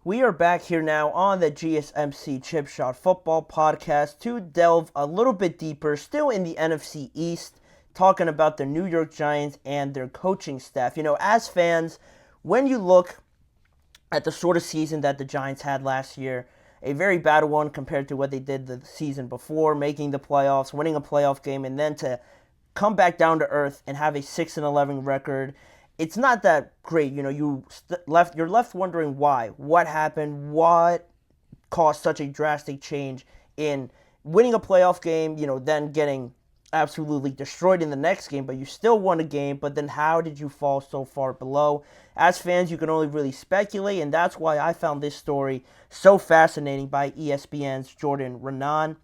We are back here now on the GSMC Chip Shot Football Podcast to delve a little bit deeper, still in the NFC East, talking about the New York Giants and their coaching staff. As fans, when you look at the sort of season that the Giants had last year, a very bad one compared to what they did the season before, making the playoffs, winning a playoff game, and then to come back down to earth and have a 6-11 record. It's not that great. You're left wondering why. What happened? What caused such a drastic change in winning a playoff game, then getting absolutely destroyed in the next game, but you still won a game, but then how did you fall so far below? As fans, you can only really speculate, and that's why I found this story so fascinating by ESPN's Jordan Raanan.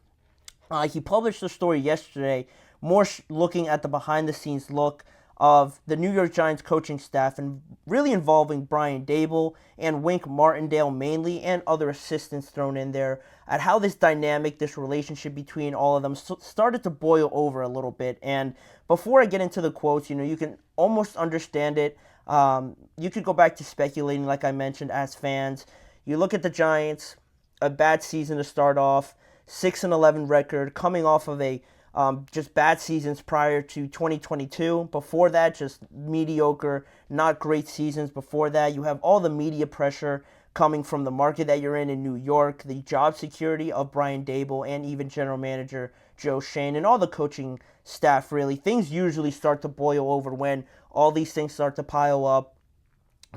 He published the story yesterday, more looking at the behind-the-scenes look of the New York Giants coaching staff and really involving Brian Daboll and Wink Martindale mainly and other assistants thrown in there at how this dynamic, this relationship between all of them started to boil over a little bit. And before I get into the quotes, you can almost understand it. You could go back to speculating like I mentioned as fans. You look at the Giants, a bad season to start off, 6-11 record, coming off of a just bad seasons prior to 2022. Before that, just mediocre, not great seasons. Before that, you have all the media pressure coming from the market that you're in New York, the job security of Brian Daboll, and even general manager JioSaavn, and all the coaching staff, really. Things usually start to boil over when all these things start to pile up.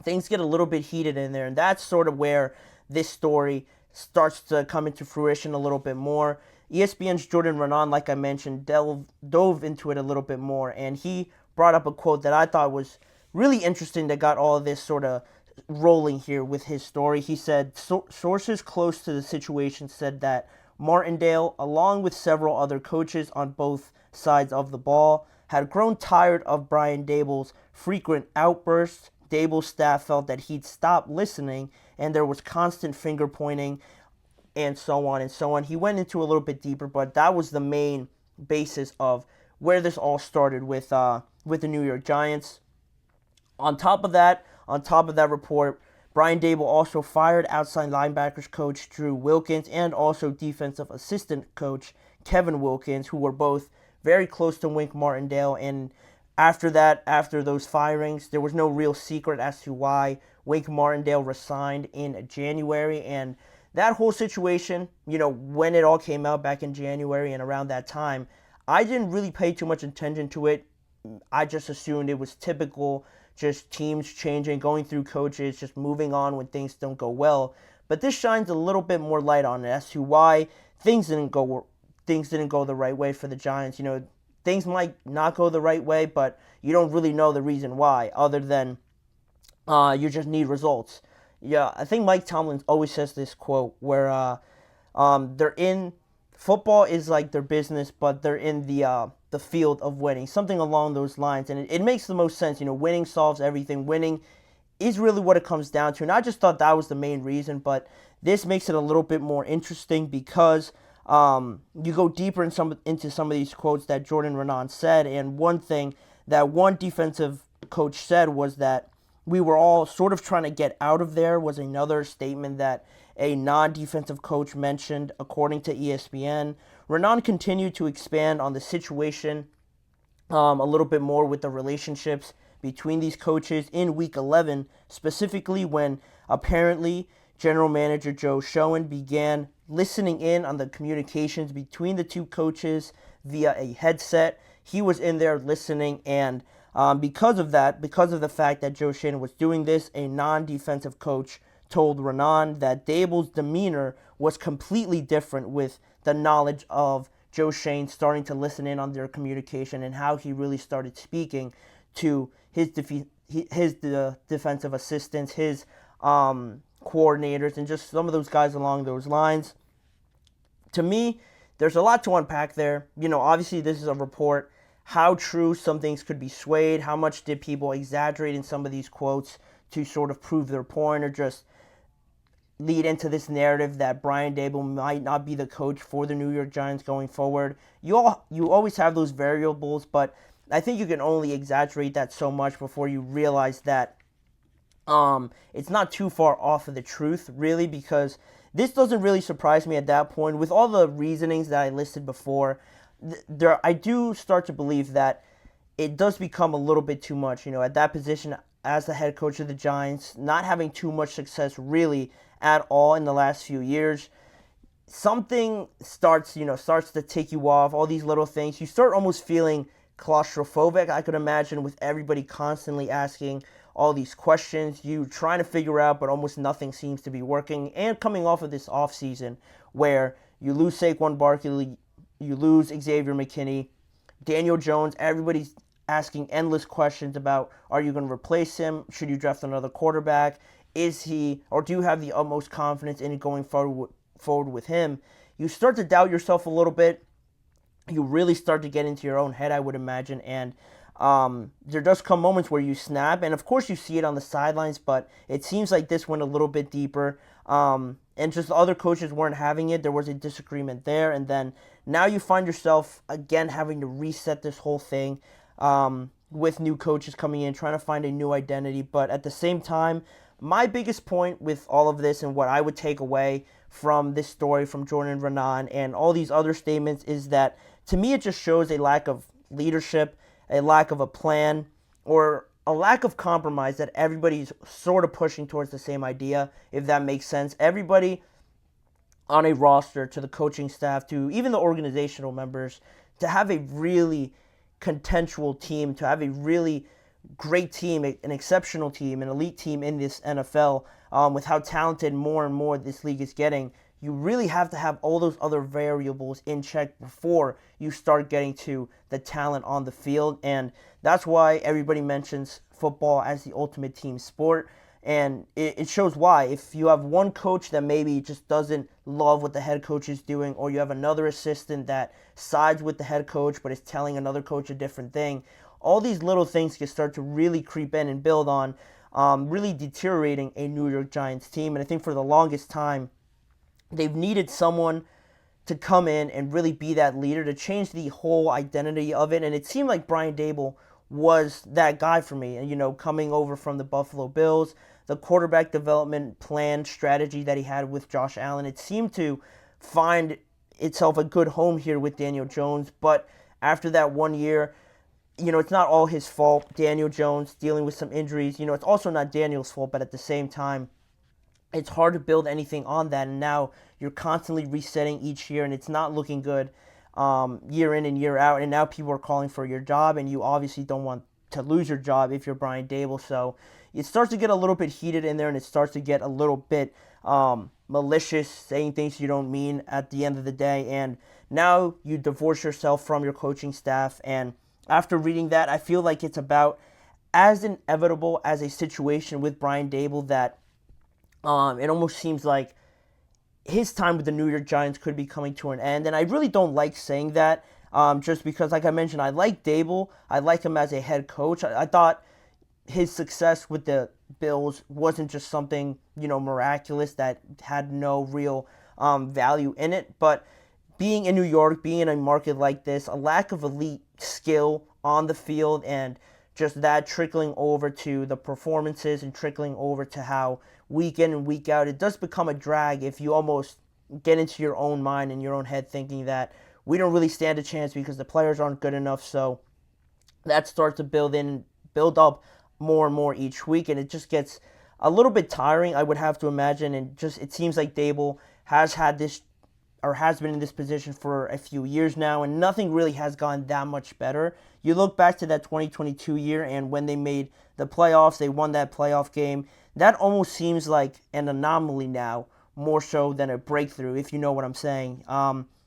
Things get a little bit heated in there, and that's sort of where this story starts to come into fruition a little bit more. ESPN's Jordan Raanan, like I mentioned, dove into it a little bit more, and he brought up a quote that I thought was really interesting that got all of this sort of rolling here with his story. He said, sources close to the situation said that Martindale, along with several other coaches on both sides of the ball, had grown tired of Brian Daboll's frequent outbursts. Daboll's staff felt that he'd stopped listening, and there was constant finger pointing, and so on and so on. He went into a little bit deeper, but that was the main basis of where this all started with the New York Giants. On top of that report, Brian Daboll also fired outside linebackers coach Drew Wilkins and also defensive assistant coach Kevin Wilkins, who were both very close to Wink Martindale. And after those firings, there was no real secret as to why Wink Martindale resigned in January. And that whole situation, when it all came out back in January and around that time, I didn't really pay too much attention to it. I just assumed it was typical, just teams changing, going through coaches, just moving on when things don't go well. But this shines a little bit more light on it as to why things didn't go the right way for the Giants. Things might not go the right way, but you don't really know the reason why, other than you just need results. Yeah, I think Mike Tomlin always says this quote where they're in football is like their business, but they're in the field of winning, something along those lines, and it makes the most sense. Winning solves everything. Winning is really what it comes down to, and I just thought that was the main reason. But this makes it a little bit more interesting because you go deeper into some of these quotes that Jordan Raanan said, and one thing that one defensive coach said was that we were all sort of trying to get out of there, was another statement that a non-defensive coach mentioned, according to ESPN. Raanan continued to expand on the situation a little bit more with the relationships between these coaches in Week 11, specifically when apparently general manager JioSaavn began listening in on the communications between the two coaches via a headset. He was in there listening, and because of the fact that JioSaavn was doing this, a non-defensive coach told Raanan that Daboll's demeanor was completely different with the knowledge of JioSaavn starting to listen in on their communication and how he really started speaking to his defensive assistants, his coordinators, and just some of those guys along those lines. To me, there's a lot to unpack there. Obviously this is a report. How true some things could be swayed, how much did people exaggerate in some of these quotes to sort of prove their point or just lead into this narrative that Brian Daboll might not be the coach for the New York Giants going forward. You always have those variables, but I think you can only exaggerate that so much before you realize that It's not too far off of the truth, really, because this doesn't really surprise me at that point. With all the reasonings that I listed before, I do start to believe that it does become a little bit too much. At that position as the head coach of the Giants, not having too much success really at all in the last few years, something starts to tick you off. All these little things, you start almost feeling claustrophobic. I could imagine, with everybody constantly asking all these questions, you trying to figure out, but almost nothing seems to be working. And coming off of this offseason where you lose Saquon Barkley, you lose Xavier McKinney, Daniel Jones, everybody's asking endless questions about, are you going to replace him? Should you draft another quarterback? Is he, or do you have the utmost confidence in going forward with him? You start to doubt yourself a little bit. You really start to get into your own head, I would imagine, and there does come moments where you snap, and of course you see it on the sidelines, but it seems like this went a little bit deeper, and just the other coaches weren't having it. There was a disagreement there, and then now you find yourself again having to reset this whole thing, with new coaches coming in, trying to find a new identity. But at the same time, my biggest point with all of this and what I would take away from this story from Jordan Raanan and all these other statements is that, to me, it just shows a lack of leadership, a lack of a plan, or a lack of compromise, that everybody's sort of pushing towards the same idea, if that makes sense. Everybody on a roster, to the coaching staff, to even the organizational members, to have a really contentual team, to have a really great team, an exceptional team, an elite team in this NFL, with how talented more and more this league is getting, you really have to have all those other variables in check before you start getting to the talent on the field. And that's why everybody mentions football as the ultimate team sport. And it shows why. If you have one coach that maybe just doesn't love what the head coach is doing, or you have another assistant that sides with the head coach but is telling another coach a different thing, all these little things can start to really creep in and build on, really deteriorating a New York Giants team. And I think for the longest time, they've needed someone to come in and really be that leader, to change the whole identity of it. And it seemed like Brian Daboll was that guy for me. And, coming over from the Buffalo Bills, the quarterback development plan strategy that he had with Josh Allen, it seemed to find itself a good home here with Daniel Jones. But after that 1 year, it's not all his fault. Daniel Jones dealing with some injuries. It's also not Daniel's fault, but at the same time, it's hard to build anything on that. And now you're constantly resetting each year, and it's not looking good year in and year out. And now people are calling for your job, and you obviously don't want to lose your job if you're Brian Daboll. So it starts to get a little bit heated in there, and it starts to get a little bit malicious, saying things you don't mean at the end of the day. And now you divorce yourself from your coaching staff. And after reading that, I feel like it's about as inevitable as a situation with Brian Daboll that it almost seems like his time with the New York Giants could be coming to an end. And I really don't like saying that, just because, like I mentioned, I like Daboll. I like him as a head coach. I thought his success with the Bills wasn't just something, miraculous that had no real value in it. But being in New York, being in a market like this, a lack of elite skill on the field, and just that trickling over to the performances and trickling over to how week in and week out, it does become a drag if you almost get into your own mind and your own head thinking that we don't really stand a chance because the players aren't good enough. So that starts to build up more and more each week, and it just gets a little bit tiring, I would have to imagine. And just, it seems like Daboll has had this, or has been in this position for a few years now, and nothing really has gone that much better. You look back to that 2022 year, and when they made the playoffs, they won that playoff game. That almost seems like an anomaly now, more so than a breakthrough, if you know what I'm saying.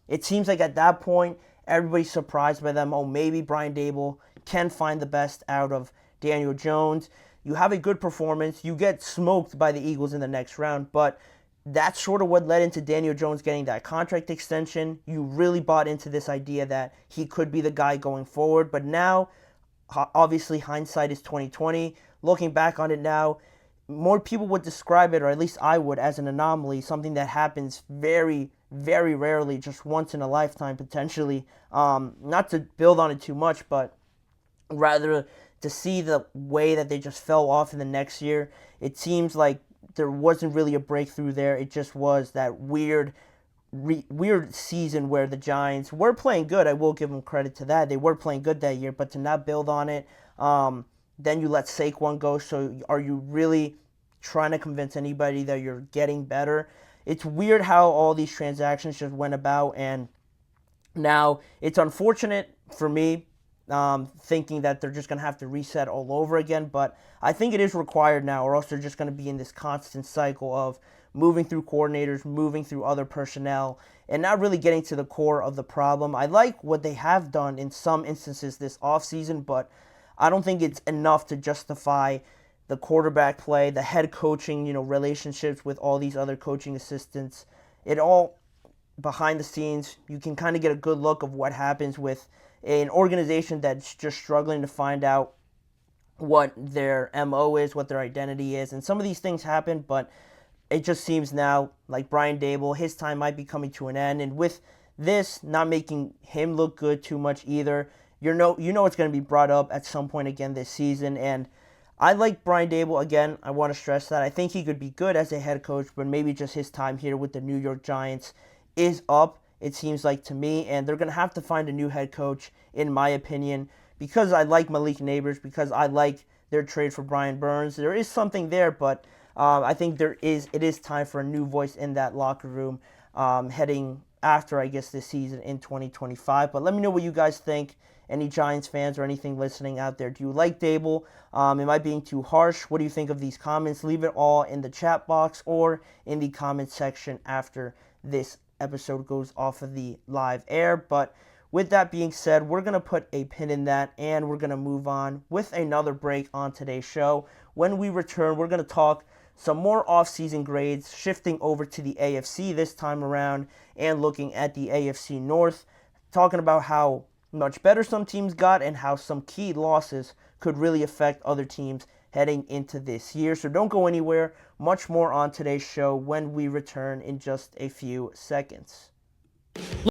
It seems like at that point, everybody's surprised by them. Oh, maybe Brian Daboll can find the best out of Daniel Jones. You have a good performance. You get smoked by the Eagles in the next round, but that's sort of what led into Daniel Jones getting that contract extension. You really bought into this idea that he could be the guy going forward. But now, obviously, hindsight is 2020. Looking back on it now, more people would describe it, or at least I would, as an anomaly, something that happens very, very rarely, just once in a lifetime potentially. Not to build on it too much, but rather to see the way that they just fell off in the next year, it seems like there wasn't really a breakthrough there. It just was that weird season where the Giants were playing good. I will give them credit to that. They were playing good that year, but to not build on it, then you let Saquon go. So are you really trying to convince anybody that you're getting better? It's weird how all these transactions just went about, and now it's unfortunate for me, thinking that they're just going to have to reset all over again, but I think it is required now, or else they're just going to be in this constant cycle of moving through coordinators, moving through other personnel, and not really getting to the core of the problem. I like what they have done in some instances this offseason, but I don't think it's enough to justify the quarterback play, the head coaching, relationships with all these other coaching assistants. It all, behind the scenes, you can kind of get a good look of what happens with an organization that's just struggling to find out what their MO is, what their identity is. And some of these things happen, but it just seems now like Brian Daboll, his time might be coming to an end. And with this not making him look good too much either, you know it's going to be brought up at some point again this season. And I like Brian Daboll. Again, I want to stress that. I think he could be good as a head coach, but maybe just his time here with the New York Giants is up, it seems like to me, and they're going to have to find a new head coach, in my opinion, because I like Malik Neighbors, because I like their trade for Brian Burns. There is something there, but I think it is time for a new voice in that locker room, heading after, I guess, this season in 2025. But let me know what you guys think. Any Giants fans or anything listening out there, do you like Daboll? Am I being too harsh? What do you think of these comments? Leave it all in the chat box or in the comment section after this episode goes off of the live air. But with that being said, we're going to put a pin in that, and we're going to move on with another break on today's show. When we return, we're going to talk some more offseason grades, shifting over to the AFC this time around and looking at the AFC North, talking about how much better some teams got and how some key losses could really affect other teams heading into this year. So don't go anywhere. Much more on today's show when we return in just a few seconds.